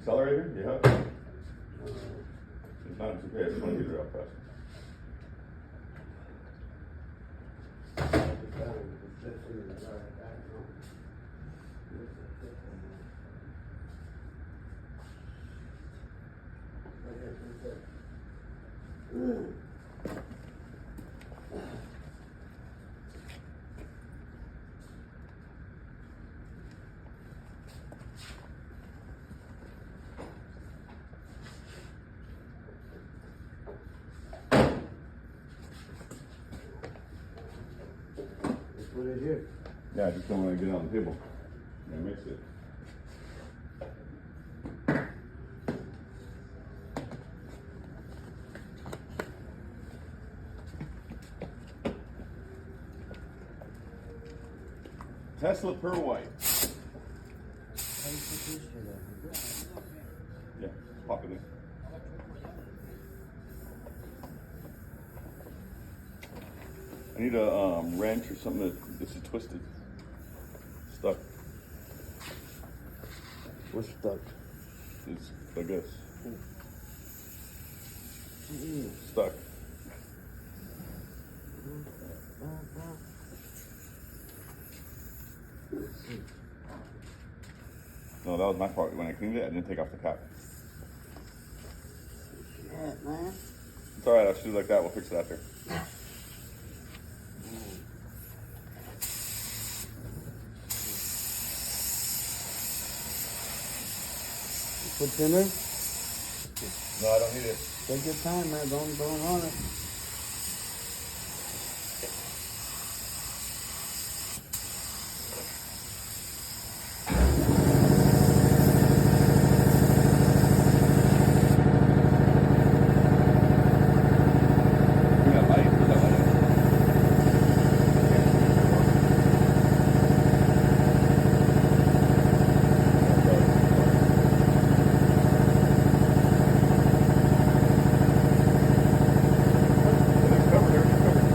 accelerator? Yeah. It's not, it's okay, I just want to get it out fast. Put it here. Yeah, I just don't want to get it on the table. Yeah, mix it. Tesla per white. How you put this shit up? Yeah, pop it in. I need a wrench or something that this is twisted. Stuck. What's stuck? It's, I guess. Stuck. No, that was my fault. When I cleaned it, I didn't take off the cap. Shit, man. It's alright, I'll shoot it like that. We'll fix it after. Put thinner? No, I don't need it. Take your time, man. Don't run it. Bring that light. Bring that light in. It's covered, everything's covered.